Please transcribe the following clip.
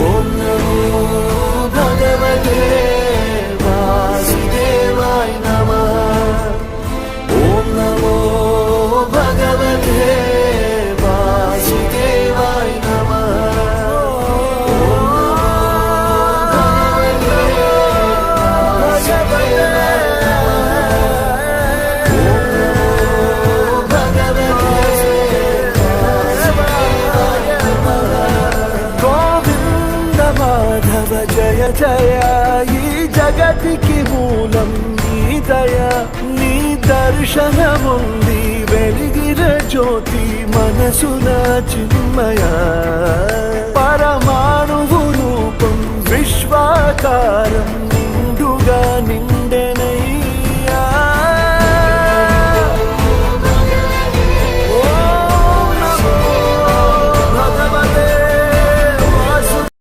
ఓం నమో భగవతే వాసుదేవాయ నమః. ఓం నమో భగవతే వాసుదేవాయ నమః. జయ జయ ఈ జగతికి మూలం నీ దయ, నీ దర్శనముంది వెలిగిన జ్యోతి మనసున చిన్మయ. పరమాణు